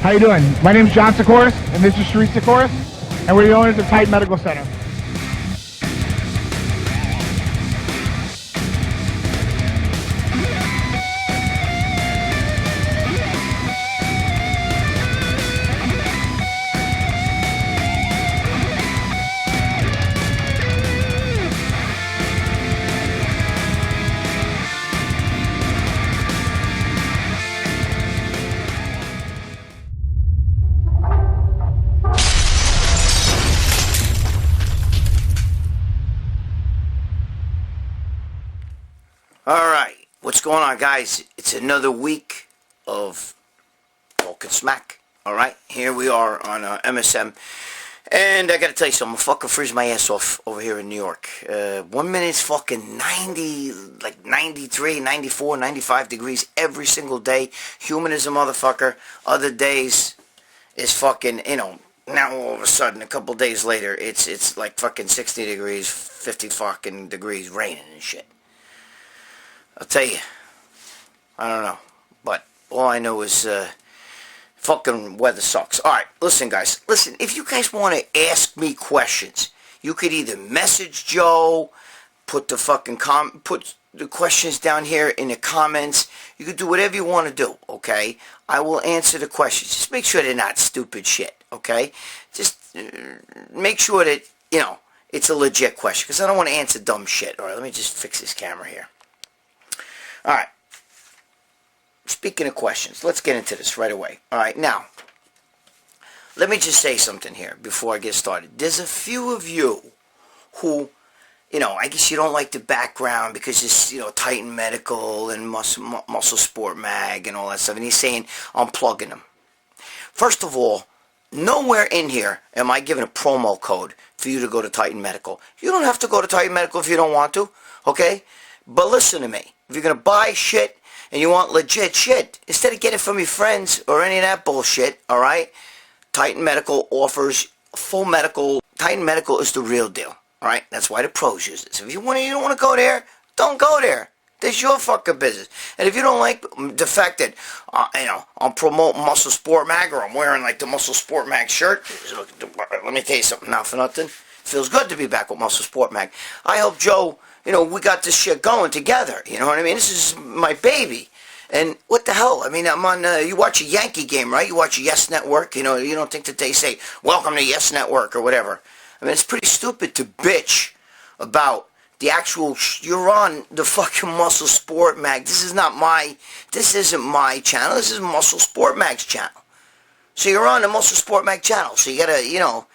How you doing? My name is John Sikoris, and this is Sharif Sikoris, and we're the owners of Titan Medical Center. Alright, what's going on, guys? It's another week of Talkin Smack. Alright, here we are on MSM. And I gotta tell you something, I'm fucking freezing my ass off over here in New York. 1 minute it's fucking 90, like 93, 94, 95 degrees every single day. Humid as a motherfucker. Other days is fucking, now all of a sudden, a couple days later, it's like fucking 60 degrees, 50 fucking degrees, raining and shit. I'll tell you, I don't know, but all I know is fucking weather sucks. Alright, listen guys, if you guys want to ask me questions, you could either message Joe, put the questions down here in the comments. You could do whatever you want to do, okay? I will answer the questions. Just make sure they're not stupid shit, okay? Just make sure that, it's a legit question, because I don't want to answer dumb shit. Alright, let me just fix this camera here. Alright, speaking of questions, let's get into this right away. Alright, now, let me just say something here before I get started. There's a few of you who, I guess you don't like the background because it's, Titan Medical and Muscle Sport Mag and all that stuff, and he's saying I'm plugging them. First of all, nowhere in here am I giving a promo code for you to go to Titan Medical. You don't have to go to Titan Medical if you don't want to, okay? But listen to me. If you're going to buy shit and you want legit shit, instead of getting it from your friends or any of that bullshit, alright? Titan Medical offers full medical. Titan Medical is the real deal, alright? That's why the pros use this. If you don't want to go there, don't go there. That's your fucking business. And if you don't like the fact that, I'm promoting Muscle Sport Mag, or I'm wearing like the Muscle Sport Mag shirt, let me tell you something, not for nothing. Feels good to be back with Muscle Sport Mag. I hope Joe, we got this shit going together. You know what I mean? This is my baby. And what the hell? I mean, I'm on, you watch a Yankee game, right? You watch Yes Network. You don't think that they say, welcome to Yes Network or whatever. I mean, it's pretty stupid to bitch about the actual, you're on the fucking Muscle Sport Mag. This isn't my channel. This is Muscle Sport Mag's channel. So you're on the Muscle Sport Mag channel. So you gotta,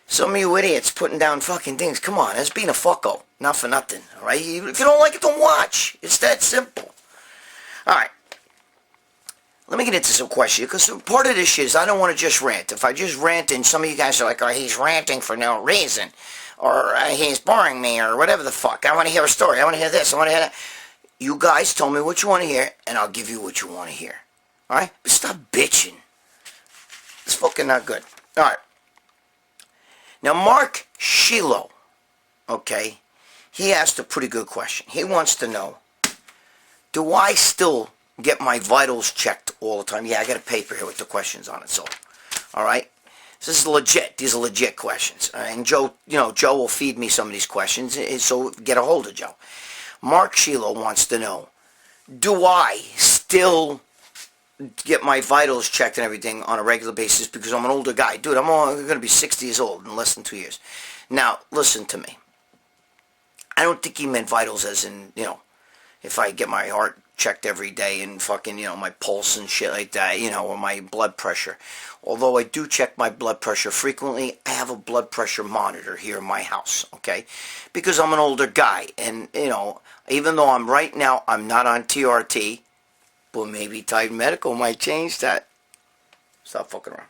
some of you idiots putting down fucking things. Come on, that's being a fucko. Not for nothing, alright? If you don't like it, don't watch. It's that simple. Alright. Let me get into some questions, because part of this shit is I don't want to just rant. If I just rant and some of you guys are like, oh, he's ranting for no reason, or he's boring me, or whatever the fuck. I want to hear a story. I want to hear this. I want to hear that. You guys tell me what you want to hear, and I'll give you what you want to hear. Alright? But stop bitching. It's fucking not good. Alright. Now, Mark Shiloh, okay, he asked a pretty good question. He wants to know, do I still get my vitals checked all the time? Yeah, I got a paper here with the questions on it, so, alright? This is legit. These are legit questions. And Joe, Joe will feed me some of these questions, so get a hold of Joe. Mark Shiloh wants to know, do I still get my vitals checked and everything on a regular basis because I'm an older guy? Dude, I'm going to be 60 years old in less than 2 years. Now, listen to me. I don't think he meant vitals as in, if I get my heart checked every day and fucking, my pulse and shit like that, or my blood pressure. Although I do check my blood pressure frequently, I have a blood pressure monitor here in my house, okay? Because I'm an older guy, and, even though I'm not on TRT, but maybe Titan Medical might change that. Stop fucking around.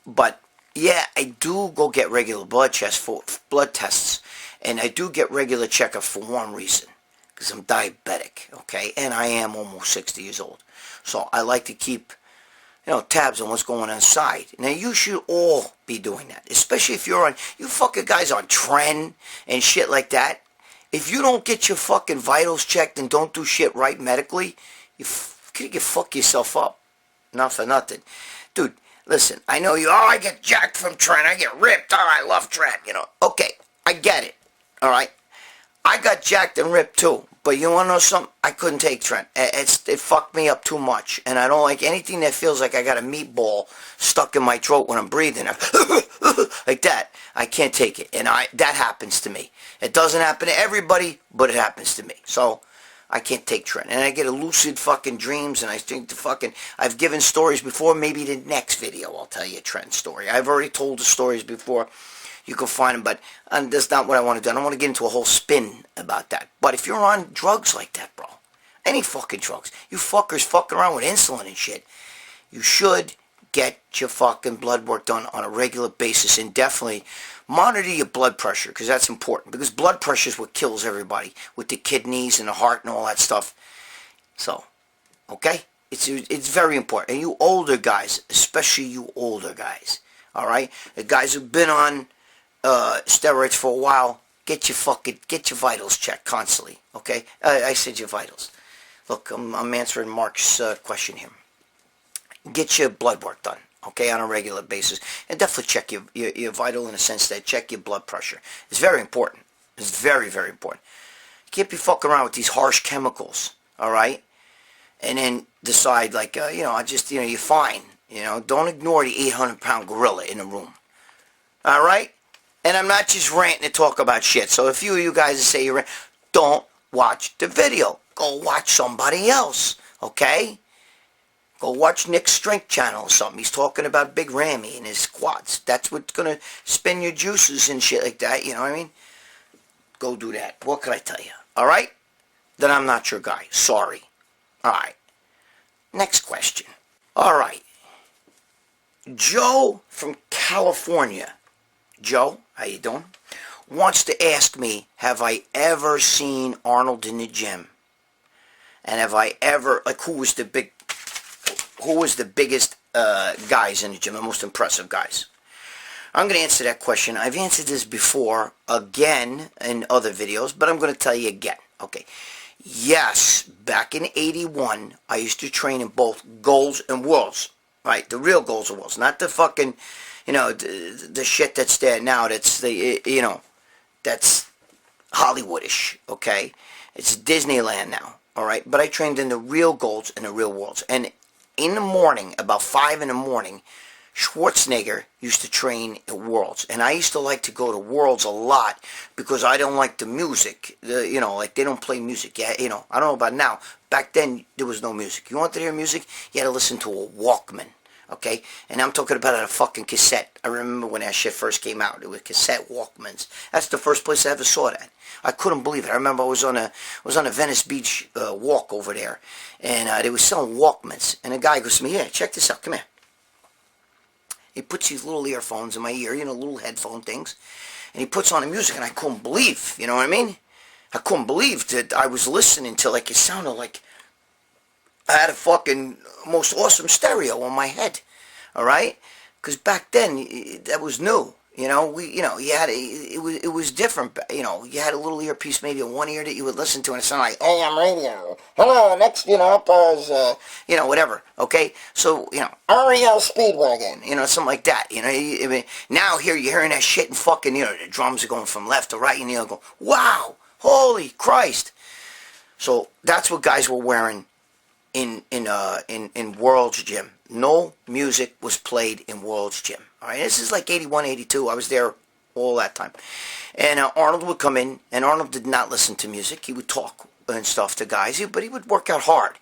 But, yeah, I do go get regular blood tests, and I do get regular checkups for one reason. Because I'm diabetic, okay? And I am almost 60 years old. So I like to keep, tabs on what's going on inside. Now, you should all be doing that. Especially if you're on, you fucking guys on Tren and shit like that. If you don't get your fucking vitals checked and don't do shit right medically, you can fuck yourself up. Not for nothing. Dude, listen, I know you, I get jacked from Trent, I get ripped, I love Trent, Okay, I get it, all right? I got jacked and ripped too, but you want to know something? I couldn't take Trent. It fucked me up too much, and I don't like anything that feels like I got a meatball stuck in my throat when I'm breathing. Like that. I can't take it, and that happens to me. It doesn't happen to everybody, but it happens to me. So I can't take Trent, and I get a lucid fucking dreams, and I think I've given stories before. Maybe the next video I'll tell you a Trent story. I've already told the stories before. You can find them, but that's not what I want to do. I don't want to get into a whole spin about that. But if you're on drugs like that, bro, any fucking drugs, you fuckers fucking around with insulin and shit, you should get your fucking blood work done on a regular basis, and definitely monitor your blood pressure, because that's important, because blood pressure is what kills everybody with the kidneys and the heart and all that stuff. So, okay? It's very important. And you older guys, especially you older guys, all right? The guys who've been on steroids for a while, get your vitals checked constantly, okay? I said your vitals. Look, I'm answering Mark's question here. Get your blood work done, okay, on a regular basis, and definitely check your vital, in a sense that check your blood pressure. It's very important. It's very, very important. You can't be fucking around with these harsh chemicals, all right? And then decide, like, you're fine. Don't ignore the 800-pound gorilla in the room, all right? And I'm not just ranting to talk about shit. So if you guys say you're ranting, don't watch the video. Go watch somebody else, okay? Go watch Nick's Strength Channel or something. He's talking about Big Rammy and his squats. That's what's going to spin your juices and shit like that, you know what I mean? Go do that. What can I tell you? All right? Then I'm not your guy. Sorry. All right. Next question. All right. Joe from California. Joe, how you doing? Wants to ask me, have I ever seen Arnold in the gym? And have I ever, like, who was the biggest guys in the gym, the most impressive guys? I'm going to answer that question. I've answered this before, again, in other videos, but I'm going to tell you again. Okay. Yes, back in 81, I used to train in both Golds and Worlds. Right? The real Golds and Worlds, not the fucking, the shit that's there now. That's that's Hollywoodish. Okay, it's Disneyland now. All right, but I trained in the real Golds and the real Worlds. And in the morning, about 5 in the morning, Schwarzenegger used to train at Worlds, and I used to like to go to Worlds a lot because I don't like the music. Like they don't play music. Yeah, I don't know about now. Back then, there was no music. You wanted to hear music, you had to listen to a Walkman. Okay, and I'm talking about a fucking cassette. I remember when that shit first came out. It was cassette Walkmans. That's the first place I ever saw that. I couldn't believe it. I remember I was on a Venice Beach walk over there, and they were selling Walkmans. And a guy goes to me, "Yeah, check this out. Come here." He puts these little earphones in my ear, little headphone things, and he puts on the music, and I couldn't believe, you know what I mean? I couldn't believe that I was listening to, like, it sounded like I had a fucking most awesome stereo on my head, all right? Because back then, that was new. You had it was different. You had a little earpiece, maybe in one ear that you would listen to, and it sounded like AM radio. Hello, next, up is, whatever. Okay, so REL Speedwagon, something like that. Now you're hearing that shit, and fucking, the drums are going from left to right, and you're going, wow, holy Christ. So that's what guys were wearing in World's Gym. No music was played in World's Gym. All right, this is like 81, 82. I was there all that time. And Arnold would come in, and Arnold did not listen to music. He would talk and stuff to guys, but he would work out hard.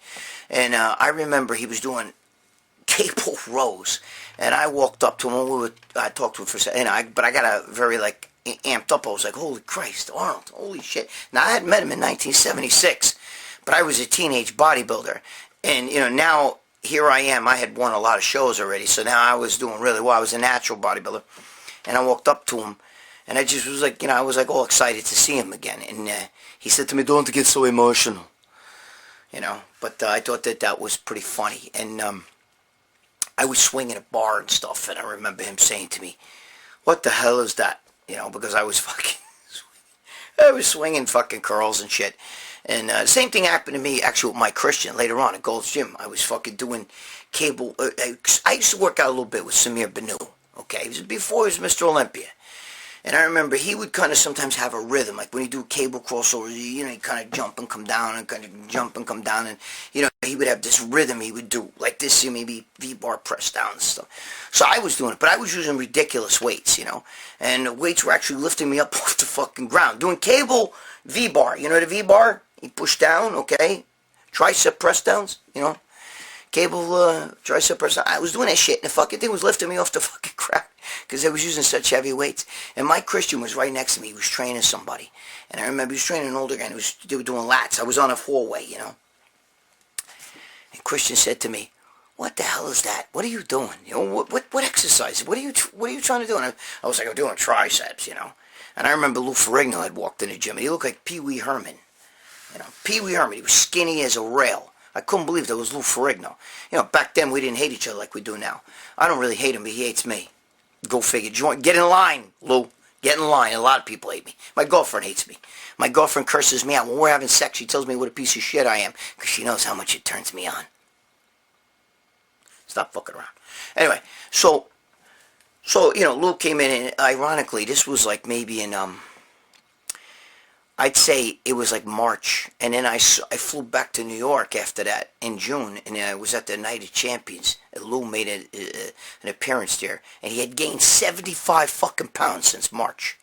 And I remember he was doing cable rows, and I walked up to him, and I talked to him for a second, but I got a very, amped up. I was like, holy Christ, Arnold, holy shit. Now, I had met him in 1976, but I was a teenage bodybuilder. And, now here I am. I had won a lot of shows already, so now I was doing really well. I was a natural bodybuilder. And I walked up to him, and I just was like, I was like all excited to see him again. And he said to me, "Don't get so emotional." But I thought that was pretty funny. And I was swinging a bar and stuff, and I remember him saying to me, "What the hell is that?" Because I was fucking I was swinging fucking curls and shit. And same thing happened to me actually with my Christian later on at Gold's Gym. I was fucking doing cable. I used to work out a little bit with Samir Banu. Okay, it was before he was Mr. Olympia. And I remember he would kind of sometimes have a rhythm, like when he do cable crossovers, he'd kind of jump and come down and kind of jump and come down. And, he would have this rhythm he would do, like this, maybe V-bar press down and stuff. So I was doing it, but I was using ridiculous weights, And the weights were actually lifting me up off the fucking ground. Doing cable V-bar, the V-bar? You push down, okay? Tricep press downs, Cable tricep press down. I was doing that shit, and the fucking thing was lifting me off the fucking ground. Because I was using such heavy weights. And Mike Christian was right next to me. He was training somebody. And I remember he was training an older guy, and they were doing lats. I was on a four-way, And Christian said to me, "What the hell is that? What are you doing? What exercise? What are you trying to do?" And I was like, "I'm doing triceps, And I remember Lou Ferrigno had walked in the gym, and he looked like Pee Wee Herman. Pee Wee Herman. He was skinny as a rail. I couldn't believe that was Lou Ferrigno. Back then we didn't hate each other like we do now. I don't really hate him, but he hates me. Go figure. Get in line, Lou. Get in line. A lot of people hate me. My girlfriend hates me. My girlfriend curses me out. When we're having sex, she tells me what a piece of shit I am because she knows how much it turns me on. Stop fucking around. Anyway, so Lou came in, and ironically, this was like maybe in, I'd say it was like March, and then I flew back to New York after that in June, and I was at the Night of Champions. Lou made an appearance there, and he had gained 75 fucking pounds since March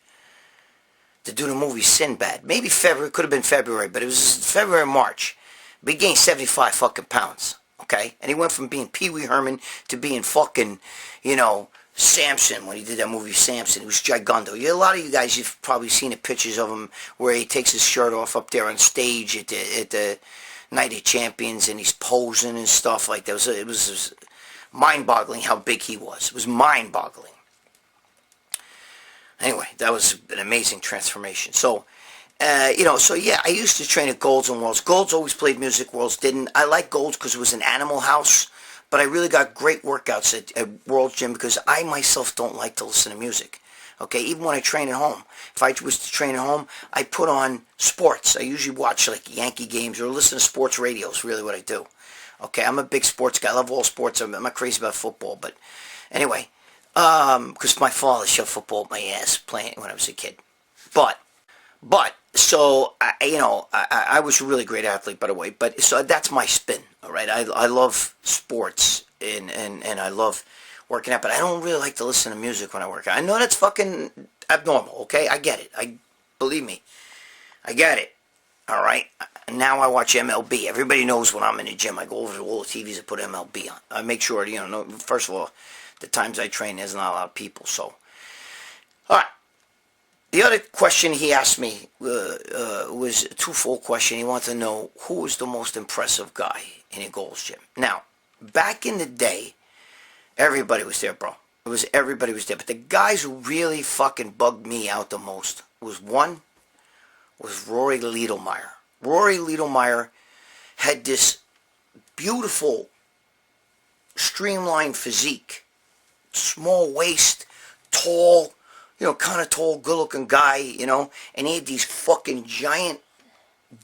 to do the movie Sinbad. Maybe February, could have been February, but it was February, March. But he gained 75 fucking pounds, okay? And he went from being Pee Wee Herman to being fucking, Samson, when he did that movie Samson. He was giganto. A lot of you guys, you've probably seen the pictures of him where he takes his shirt off up there on stage at the Night of Champions, and he's posing and stuff like that. It was mind-boggling how big he was. It was mind-boggling. Anyway, that was an amazing transformation. So, I used to train at Gold's and Worlds. Gold's always played music, Worlds didn't. I like Gold's because it was an animal house. But I really got great workouts at World Gym because I myself don't like to listen to music. Okay, even when I train at home. If I was to train at home, I put on sports. I usually watch like Yankee games or listen to sports radio is really what I do. Okay, I'm a big sports guy. I love all sports. I'm not crazy about football. But anyway, because my father shoved football up my ass playing when I was a kid. But, so, I was a really great athlete, by the way. But, so that's my spin. All right, I love sports and I love working out, but I don't really like to listen to music when I work out. I know that's fucking abnormal, okay? I get it. Believe me, I get it. All right. Now I watch MLB. Everybody knows when I'm in the gym, I go over to all the TVs and put MLB on. I make sure, first of all, the times I train, there's not a lot of people. So, all right. The other question he asked me was a twofold question. He wanted to know who was the most impressive guy in a Gold's Gym. Now, back in the day, everybody was there, bro. Everybody was there. But the guys who really fucking bugged me out the most was Rory Liedlmeyer. Rory Liedlmeyer had this beautiful, streamlined physique, small waist, tall, kind of tall, good-looking guy, and he had these fucking giant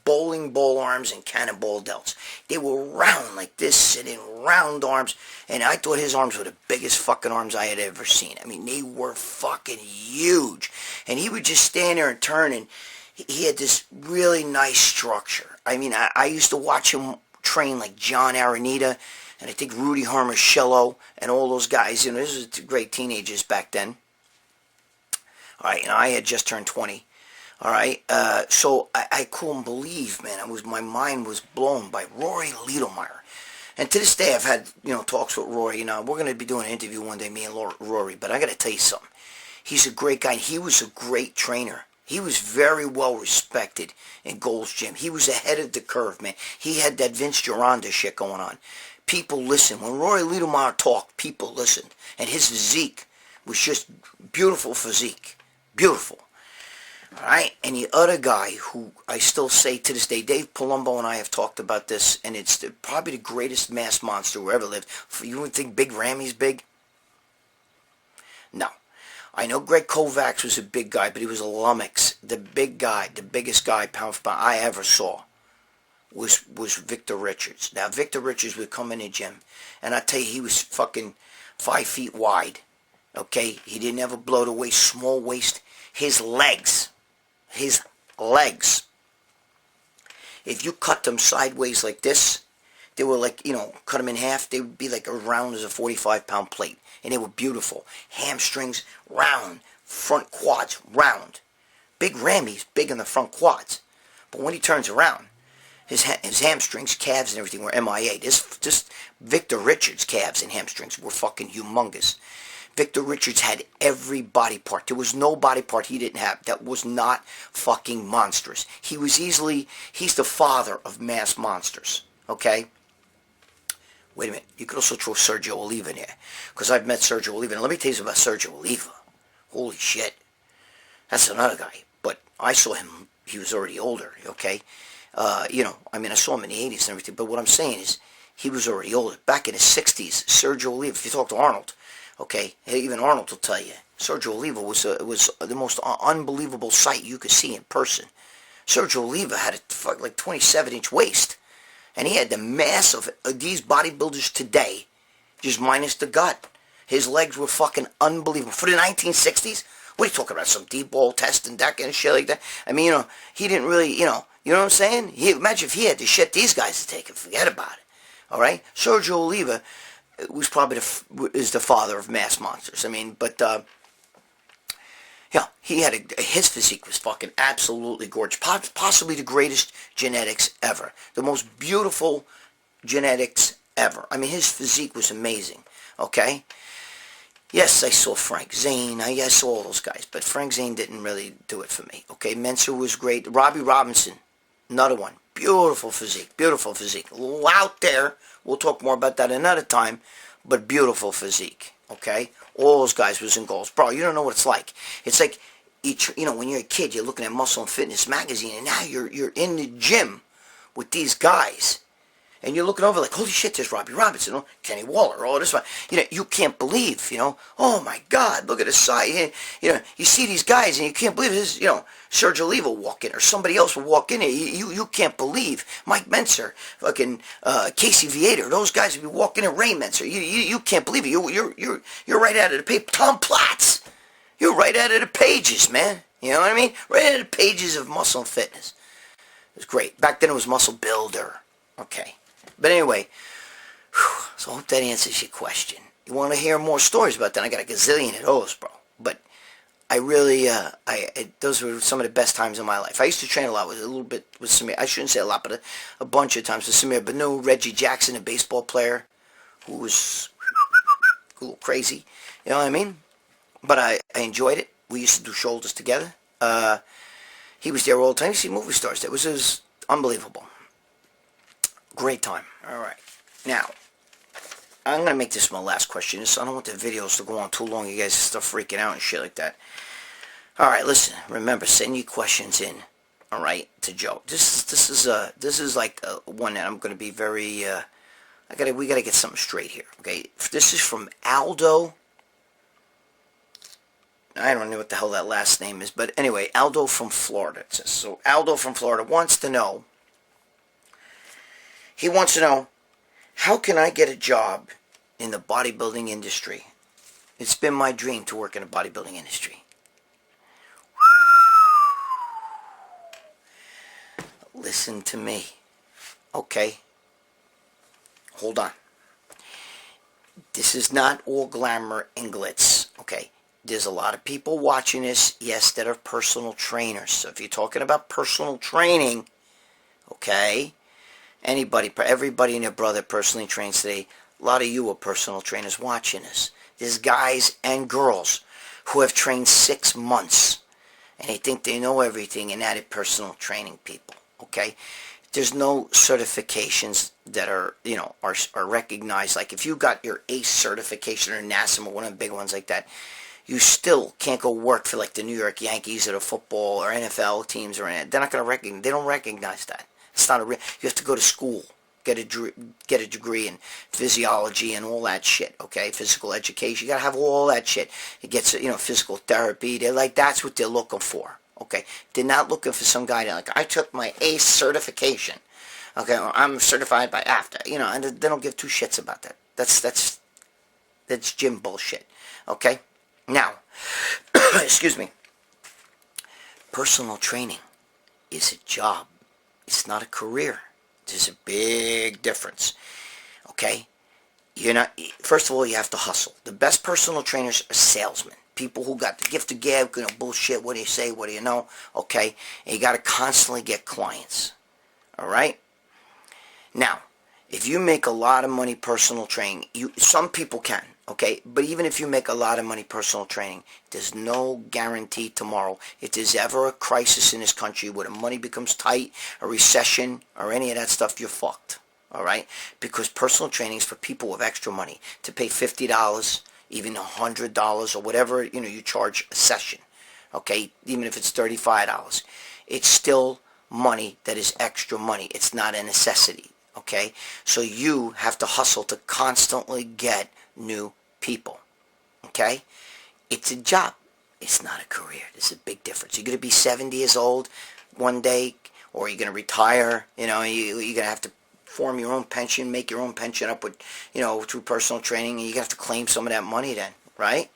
bowling ball arms and cannonball delts. They were round like this, sitting round arms, and I thought his arms were the biggest fucking arms I had ever seen. I mean, they were fucking huge, and he would just stand there and turn, and he had this really nice structure. I mean, I used to watch him train like John Aranita, and I think Rudy Hermosillo, and all those guys. This was great teenagers back then. All right, and I had just turned 20. All right, so I couldn't believe, man. My mind was blown by Rory Liedlmeyer. And to this day, I've had, talks with Rory. We're going to be doing an interview one day, me and Rory. But I got to tell you something. He's a great guy. He was a great trainer. He was very well respected in Gold's Gym. He was ahead of the curve, man. He had that Vince Gironda shit going on. People listened. When Rory Liedlmeyer talked, people listened. And his physique was just beautiful physique. Beautiful. All right, and the other guy who I still say to this day, Dave Palumbo and I have talked about this, and it's probably the greatest mass monster who ever lived. You would think Big Rammy's big? No. I know Greg Kovacs was a big guy, but he was a lummox. The big guy, the biggest guy pound for pound I ever saw was Victor Richards. Now, Victor Richards would come in the gym, and I tell you, he was fucking 5 feet wide. Okay? He didn't have a bloated waist, small waist. His legs, if you cut them sideways like this, they were like, cut them in half, they would be like as round as a 45-pound plate. And they were beautiful. Hamstrings, round. Front quads, round. Big Rammies, big in the front quads. But when he turns around, his hamstrings, calves, and everything were MIA. This Victor Richards' calves and hamstrings were fucking humongous. Victor Richards had every body part. There was no body part he didn't have that was not fucking monstrous. He's the father of mass monsters. Okay? Wait a minute. You could also throw Sergio Oliva in here. Because I've met Sergio Oliva. And let me tell you something about Sergio Oliva. Holy shit. That's another guy. But I saw him. He was already older. Okay? I saw him in the 80s and everything. But what I'm saying is, he was already older. Back in the 60s, Sergio Oliva, if you talk to Arnold, okay, even Arnold will tell you, Sergio Oliva was the most unbelievable sight you could see in person. Sergio Oliva had a like 27-inch waist. And he had the mass of these bodybuilders today, just minus the gut. His legs were fucking unbelievable. For the 1960s, what are you talking about? Some deep ball test and that kind of shit like that? I mean, he didn't really, you know what I'm saying? Imagine if he had the shit these guys are taking. Forget about it. All right? Sergio Oliva was probably is the father of mass monsters. I mean, but, yeah, he had his physique was fucking absolutely gorgeous. Possibly the greatest genetics ever. The most beautiful genetics ever. I mean, his physique was amazing. Okay? Yes, I saw Frank Zane. I saw all those guys. But Frank Zane didn't really do it for me. Okay? Mensah was great. Robbie Robinson, another one. Beautiful physique. Beautiful physique. A little out there. We'll talk more about that another time. But beautiful physique. Okay? All those guys was in goals. Bro, you don't know what it's like. It's like, when you're a kid, you're looking at Muscle and Fitness magazine, and now you're in the gym with these guys. And you're looking over like, holy shit, there's Robbie Robinson, Kenny Waller, all this one. You can't believe, oh my God, look at the size. You see these guys, and you can't believe this, Sergio Oliva will walk in, or somebody else will walk in there. You can't believe. Mike Mentzer, fucking Casey Viator, those guys will be walking in. Ray Mentzer, you can't believe it. You're right out of the paper. Tom Platz, you're right out of the pages, man. You know what I mean? Right out of the pages of Muscle and Fitness. It was great. Back then it was Muscle Builder. Okay. But anyway, so I hope that answers your question. You want to hear more stories about that? I got a gazillion of those, bro. But I really, those were some of the best times of my life. I used to train a lot with Samir. I shouldn't say a lot, but a bunch of times with Samir. But no, Reggie Jackson, a baseball player, who was a little crazy. You know what I mean? But I enjoyed it. We used to do shoulders together. He was there all the time. You see movie stars. It was unbelievable. Great time. All right. Now, I'm going to make this my last question. I don't want the videos to go on too long. You guys start freaking out and shit like that. All right, listen. Remember, send your questions in. All right, to Joe. This is like one that I'm going to be very. We got to get something straight here. Okay. This is from Aldo. I don't know what the hell that last name is, but anyway, Aldo from Florida. It says so. Aldo from Florida wants to know. He wants to know, how can I get a job in the bodybuilding industry? It's been my dream to work in the bodybuilding industry. Listen to me. Okay? Hold on. This is not all glamour and glitz. Okay? There's a lot of people watching this, yes, that are personal trainers. So if you're talking about personal training, okay, everybody and their brother personally trains today. A lot of you are personal trainers watching this. There's guys and girls who have trained 6 months, and they think they know everything, and that is personal training people, okay? There's no certifications that are recognized. Like if you got your ACE certification or NASM or one of the big ones like that, you still can't go work for like the New York Yankees or the football or NFL teams or anything. They're not going to recognize. They don't recognize that. It's not you have to go to school. get a degree in physiology and all that shit, okay? Physical education. You gotta have all that shit. It gets, physical therapy. They're like, that's what they're looking for, okay? They're not looking for some guy that, like, I took my ACE certification, okay? Or I'm certified by AFTA, and they don't give two shits about that. That's gym bullshit, okay? Now, excuse me. Personal training is a job. It's not a career. There's a big difference, okay? First of all, you have to hustle. The best personal trainers are salesmen. People who got the gift of gab, bullshit, what do you say, what do you know, okay? And you got to constantly get clients, all right? Now, if you make a lot of money personal training, some people can, okay? But even if you make a lot of money personal training, there's no guarantee tomorrow. If there's ever a crisis in this country where the money becomes tight, a recession, or any of that stuff, you're fucked, all right? Because personal training is for people with extra money to pay $50, even $100, or whatever, you charge a session, okay? Even if it's $35. It's still money that is extra money. It's not a necessity, okay? So you have to hustle to constantly get new people, okay? It's a job. It's not a career. There's a big difference. You're going to be 70 years old one day, or you're going to retire, you're going to have to form your own pension, make your own pension up with, through personal training, and you're going to have to claim some of that money then, right?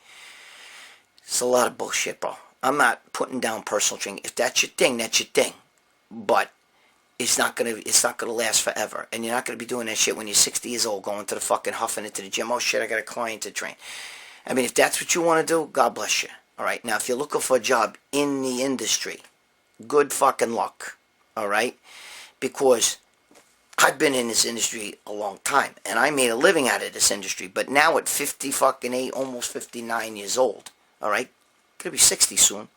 It's a lot of bullshit, bro. I'm not putting down personal training. If that's your thing, that's your thing. But it's not gonna last forever, and you're not gonna be doing that shit when you're 60 years old, going to the fucking huffing into the gym. Oh shit, I got a client to train. I mean, if that's what you want to do, God bless you. All right. Now, if you're looking for a job in the industry, good fucking luck. All right, because I've been in this industry a long time, and I made a living out of this industry. But now at 58, almost 59 years old, all right, gonna be 60 soon.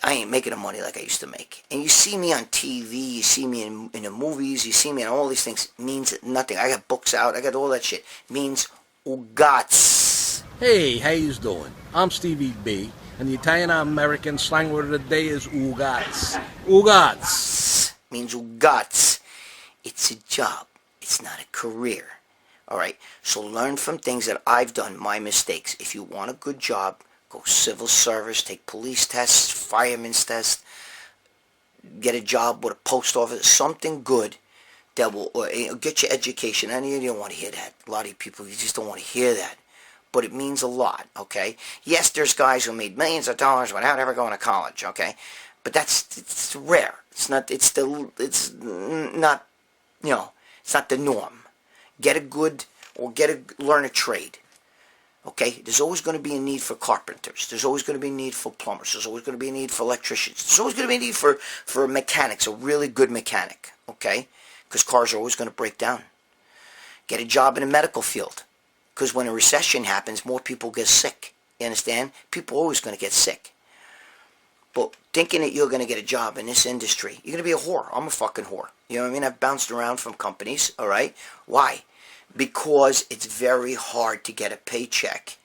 I ain't making the money like I used to make. And you see me on TV, you see me in the movies, you see me in all these things. Means nothing. I got books out, I got all that shit. Means ugats. Hey, how you doing? I'm Stevie B, and the Italian-American slang word of the day is ugats. Ugats. Means ugats. It's a job. It's not a career. All right? So learn from things that I've done, my mistakes. If you want a good job, go civil service, take police tests, fireman's tests, get a job with a post office, something good that will get you education. And you don't want to hear that. A lot of people, you just don't want to hear that. But it means a lot, okay? Yes, there's guys who made millions of dollars without ever going to college, okay? But it's rare. It's not the norm. Learn a trade. Okay, there's always going to be a need for carpenters. There's always going to be a need for plumbers. There's always going to be a need for electricians. There's always going to be a need for mechanics, a really good mechanic, okay? Because cars are always going to break down. Get a job in the medical field. Because when a recession happens, more people get sick. You understand? People are always going to get sick. But thinking that you're going to get a job in this industry, you're going to be a whore. I'm a fucking whore. You know what I mean? I've bounced around from companies, all right? Why? Because it's very hard to get a paycheck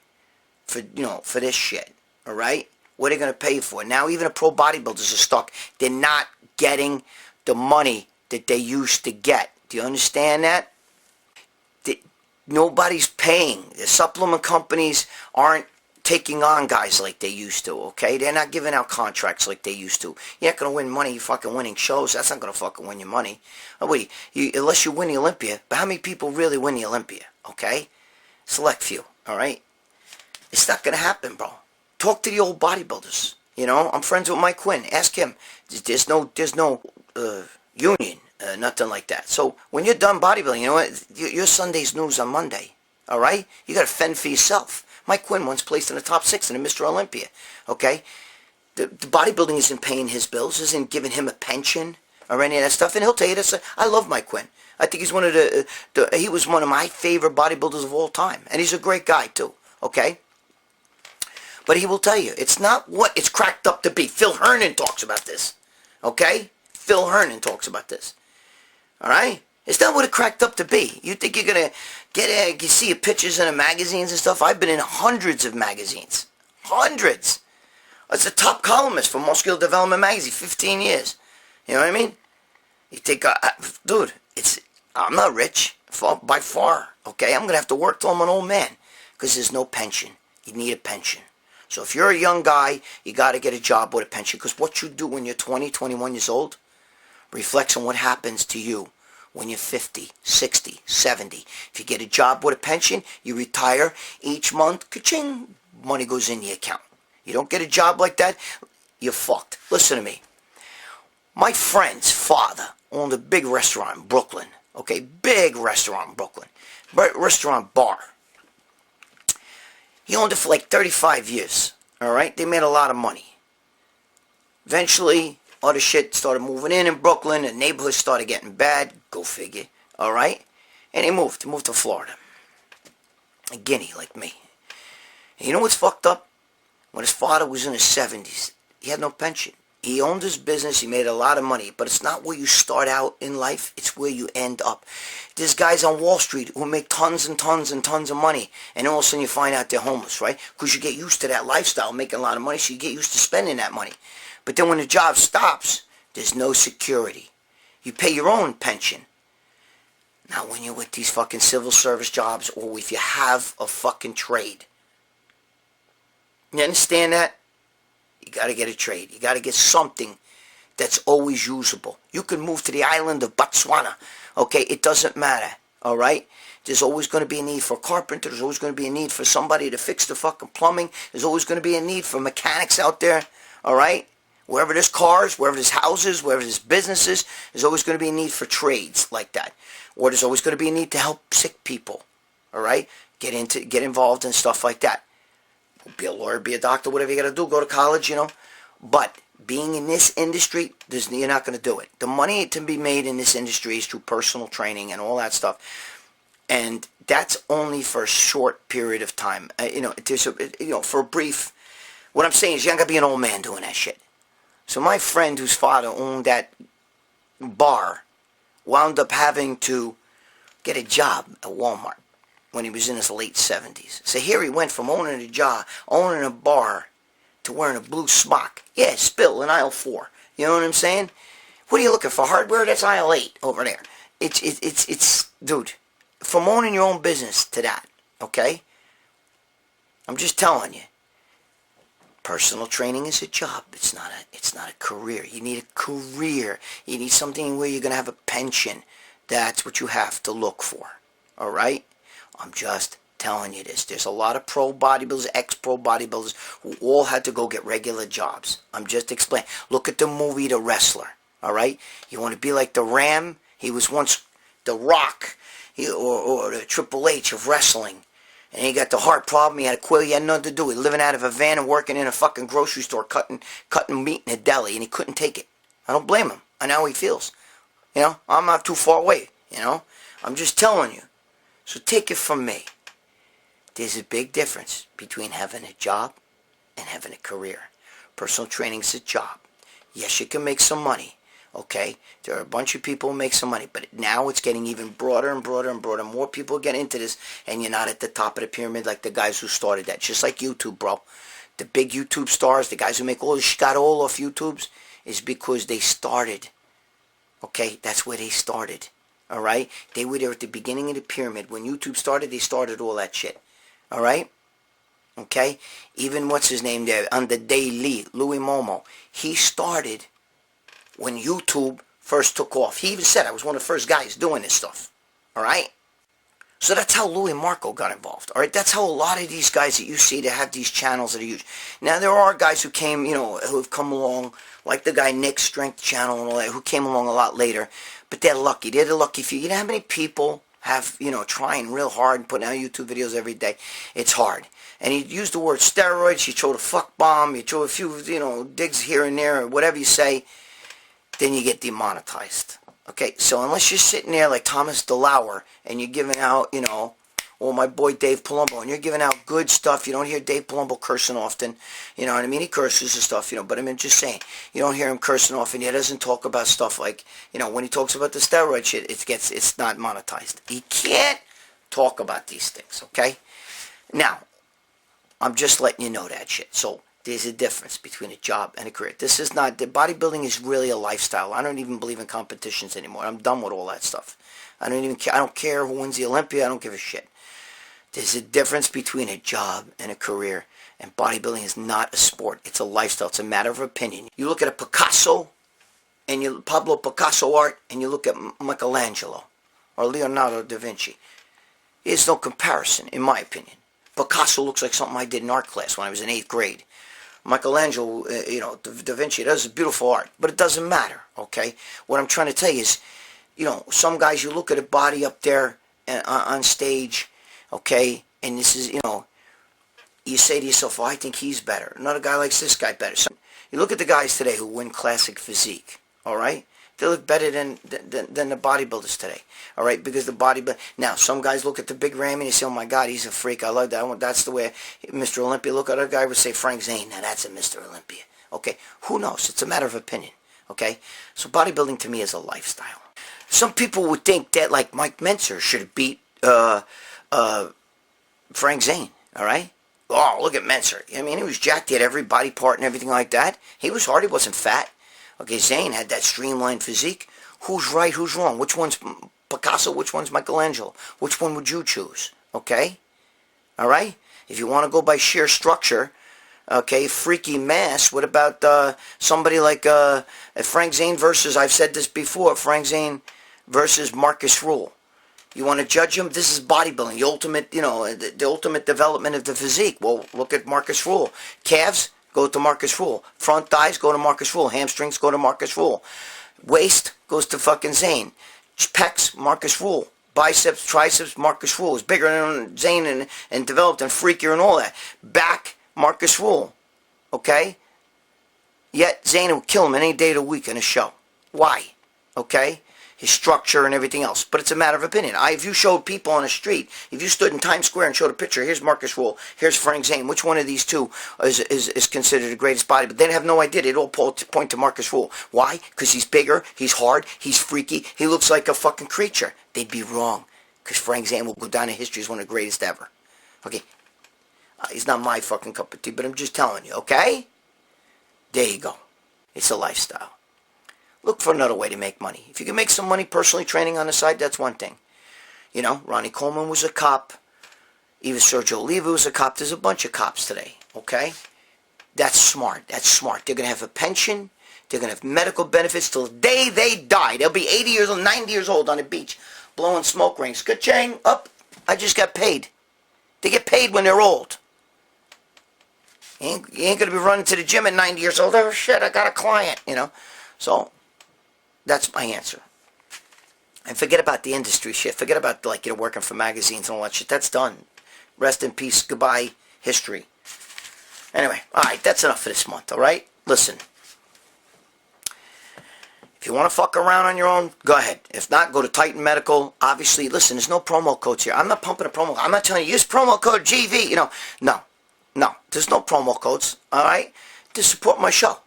for this shit, all right? What are they going to pay you for? Now even the pro bodybuilders are stuck. They're not getting the money that they used to get. Do you understand that? Nobody's paying. The supplement companies aren't taking on guys like they used to, okay? They're not giving out contracts like they used to. You're not going to win money, you fucking winning shows. That's not going to fucking win you money. Oh, wait, unless you win the Olympia. But how many people really win the Olympia, okay? Select few, all right? It's not going to happen, bro. Talk to the old bodybuilders. I'm friends with Mike Quinn. Ask him. There's no union, nothing like that. So when you're done bodybuilding, you know what? Your Sunday's news on Monday, all right? You got to fend for yourself. Mike Quinn once placed in the top 6 in the Mr. Olympia, okay? The bodybuilding isn't paying his bills, isn't giving him a pension or any of that stuff, and he'll tell you this. I love Mike Quinn. I think he's he was one of my favorite bodybuilders of all time, and he's a great guy too, okay? But he will tell you, it's not what it's cracked up to be. Phil Hernon talks about this, okay? Phil Hernon talks about this, all right? It's not what it cracked up to be. You think you're going to you see pictures in the magazines and stuff? I've been in hundreds of magazines. Hundreds. I was the top columnist for Muscular Development magazine, 15 years. You know what I mean? You think, dude, I'm not rich, by far, okay? I'm going to have to work till I'm an old man because there's no pension. You need a pension. So if you're a young guy, you got to get a job with a pension because what you do when you're 20, 21 years old reflects on what happens to you when you're 50, 60, 70. If you get a job with a pension, you retire each month, ka-ching, money goes in the account. You don't get a job like that, you're fucked. Listen to me. My friend's father owned a big restaurant in Brooklyn. Okay, big restaurant in Brooklyn. Restaurant bar. He owned it for like 35 years. Alright? They made a lot of money. Eventually, other shit started moving in Brooklyn. The neighborhood started getting bad. Go figure. Alright? And he moved. He moved to Florida. A guinea like me. And you know what's fucked up? When his father was in his 70s, he had no pension. He owned his business, he made a lot of money, but it's not where you start out in life, it's where you end up. There's guys on Wall Street who make tons and tons and tons of money, and all of a sudden you find out they're homeless, right? Because you get used to that lifestyle, making a lot of money, so you get used to spending that money. But then when the job stops, there's no security. You pay your own pension. Now when you're with these fucking civil service jobs, or if you have a fucking trade, you understand that? You got to get a trade. You got to get something that's always usable. You can move to the island of Botswana. Okay, it doesn't matter. All right? There's always going to be a need for a carpenter. There's always going to be a need for somebody to fix the fucking plumbing. There's always going to be a need for mechanics out there. All right? Wherever there's cars, wherever there's houses, wherever there's businesses, there's always going to be a need for trades like that. Or there's always going to be a need to help sick people. All right? Get involved in stuff like that. Be a lawyer, be a doctor, whatever you got to do, go to college, you know. But being in this industry, you're not going to do it. The money to be made in this industry is through personal training and all that stuff. And that's only for a short period of time. For a brief, what I'm saying is you're not going to be an old man doing that shit. So my friend whose father owned that bar wound up having to get a job at Walmart when he was in his late 70s. So here he went from owning a job, owning a bar, to wearing a blue smock. Yeah, spill in aisle 4. You know what I'm saying? What are you looking for? Hardware? That's aisle 8 over there. It's dude, from owning your own business to that, okay? I'm just telling you. Personal training is a job. It's not a career. You need a career. You need something where you're going to have a pension. That's what you have to look for. All right? I'm just telling you this. There's a lot of pro bodybuilders, ex-pro bodybuilders who all had to go get regular jobs. I'm just explaining. Look at the movie The Wrestler. All right? You want to be like the Ram? He was once the Rock or the Triple H of wrestling. And he got the heart problem. He had a quill. He had nothing to do. He was living out of a van and working in a fucking grocery store cutting meat in a deli. And he couldn't take it. I don't blame him. I know how he feels. You know? I'm not too far away. You know? I'm just telling you. So take it from me. There's a big difference between having a job and having a career. Personal training is a job. Yes, you can make some money. Okay? There are a bunch of people who make some money. But now it's getting even broader and broader and broader. More people get into this. And you're not at the top of the pyramid like the guys who started that. Just like YouTube, bro. The big YouTube stars, the guys who make all this shit all off YouTubes, is because they started. Okay? That's where they started. Alright? They were there at the beginning of the pyramid. When YouTube started, they started all that shit. Alright? Okay? Even what's his name there? On the Daily, Louis Momo. He started when YouTube first took off. He even said I was one of the first guys doing this stuff. Alright? So that's how Louis Marco got involved. Alright? That's how a lot of these guys that you see that have these channels that are huge. Now there are guys who came, who have come along, like the guy Nick's Strength Channel and all that, who came along a lot later. But they're lucky. They're the lucky few. You know how many people have, trying real hard and putting out YouTube videos every day? It's hard. And you use the word steroids, you throw the fuck bomb, you throw a few, digs here and there, or whatever you say, then you get demonetized. Okay, so unless you're sitting there like Thomas DeLauer and you're giving out, or my boy Dave Palumbo, and you're giving out good stuff. You don't hear Dave Palumbo cursing often. You know what I mean? He curses and stuff, but I mean, just saying, you don't hear him cursing often. He doesn't talk about stuff like, when he talks about the steroid shit, it's not monetized. He can't talk about these things, okay? Now, I'm just letting you know that shit. So, There's a difference between a job and a career. This is not, the bodybuilding is really a lifestyle. I don't even believe in competitions anymore. I'm done with all that stuff. I don't even care. I don't care who wins the Olympia. I don't give a shit. There's a difference between a job and a career. And bodybuilding is not a sport. It's a lifestyle. It's a matter of opinion. You look at a Picasso, and Pablo Picasso art, and you look at Michelangelo or Leonardo da Vinci. There's no comparison, in my opinion. Picasso looks like something I did in art class when I was in 8th grade. Michelangelo, Da Vinci, does beautiful art, but it doesn't matter, okay? What I'm trying to tell you is, some guys, you look at a body up there on stage, okay, and this is, you say to yourself, well, I think he's better. Another guy likes this guy better. So you look at the guys today who win classic physique, all right? They look better than the bodybuilders today, all right? Because the bodybuilder... Now, some guys look at the big Ram and they say, oh, my God, he's a freak. I love that. That's the way Mr. Olympia. Look at a guy would say, Frank Zane. Now, that's a Mr. Olympia. Okay? Who knows? It's a matter of opinion, okay? So bodybuilding to me is a lifestyle. Some people would think that, like, Mike Mentzer should have beat Frank Zane, all right? Oh, look at Mentzer. I mean, he was jacked. He had every body part and everything like that. He was hard. He wasn't fat. Okay, Zane had that streamlined physique. Who's right, who's wrong? Which one's Picasso, which one's Michelangelo? Which one would you choose? Okay? All right? If you want to go by sheer structure, okay, freaky mass, what about somebody like Frank Zane versus, I've said this before, Frank Zane versus Marcus Rule? You want to judge him? This is bodybuilding, the ultimate, the ultimate development of the physique. Well, look at Marcus Rule. Calves? Go to Marcus Rule. Front thighs, go to Marcus Rule. Hamstrings, go to Marcus Rule. Waist goes to fucking Zane. Pecs, Marcus Rule. Biceps, triceps, Marcus Rule. Is bigger than Zane and developed and freakier and all that. Back, Marcus Rule. Okay? Yet Zane will kill him any day of the week in a show. Why? Okay? His structure and everything else. But it's a matter of opinion. If you showed people on the street, if you stood in Times Square and showed a picture, here's Marcus Rule, here's Frank Zane, which one of these two is considered the greatest body? But they have no idea. They'd all point to Marcus Rule. Why? Because he's bigger, he's hard, he's freaky, he looks like a fucking creature. They'd be wrong. Because Frank Zane will go down in history as one of the greatest ever. Okay? He's not my fucking cup of tea, but I'm just telling you, okay? There you go. It's a lifestyle. Look for another way to make money. If you can make some money personally training on the side, that's one thing. Ronnie Coleman was a cop. Even Sergio Oliva was a cop. There's a bunch of cops today, okay? That's smart. That's smart. They're going to have a pension. They're going to have medical benefits till the day they die. They'll be 80 years old, 90 years old on the beach, blowing smoke rings. Ka-chang, up. I just got paid. They get paid when they're old. You ain't going to be running to the gym at 90 years old. Oh, shit, I got a client, So... that's my answer. And forget about the industry shit. Forget about, working for magazines and all that shit. That's done. Rest in peace. Goodbye. History. Anyway, alright, that's enough for this month, alright? Listen. If you want to fuck around on your own, go ahead. If not, go to Titan Medical. Obviously, listen, there's no promo codes here. I'm not pumping a promo. I'm not telling you, use promo code GV. No. There's no promo codes, alright? To support my show.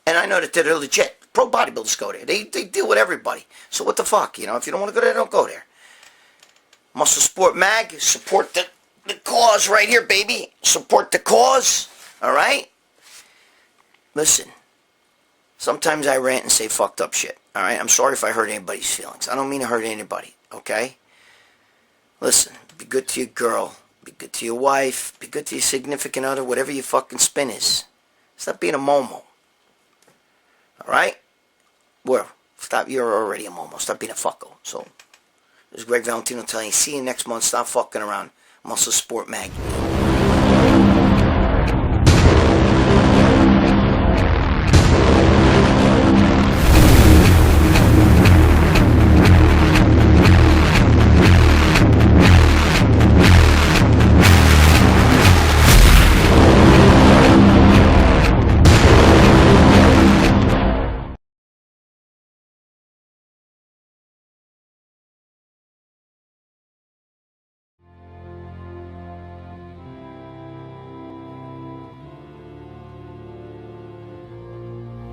And I know that they're legit. Pro bodybuilders go there. They deal with everybody. So what the fuck, If you don't want to go there, don't go there. Muscle Sport Mag, support the cause right here, baby. Support the cause, all right? Listen, sometimes I rant and say fucked up shit, all right? I'm sorry if I hurt anybody's feelings. I don't mean to hurt anybody, okay? Listen, be good to your girl. Be good to your wife. Be good to your significant other, whatever your fucking spin is. Stop being a momo. Alright? Well, stop. You're already a momo. Stop being a fucko. So, this is Gregg Valentino telling you, see you next month. Stop fucking around. Muscle Sport Mag.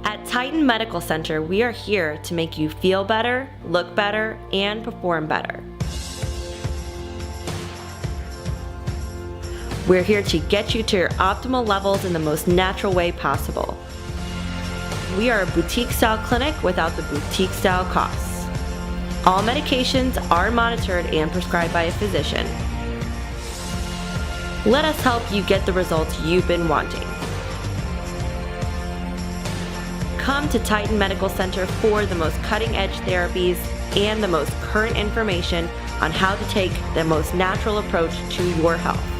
At Titan Medical Center, we are here to make you feel better, look better, and perform better. We're here to get you to your optimal levels in the most natural way possible. We are a boutique-style clinic without the boutique-style costs. All medications are monitored and prescribed by a physician. Let us help you get the results you've been wanting. Come to Titan Medical Center for the most cutting-edge therapies and the most current information on how to take the most natural approach to your health.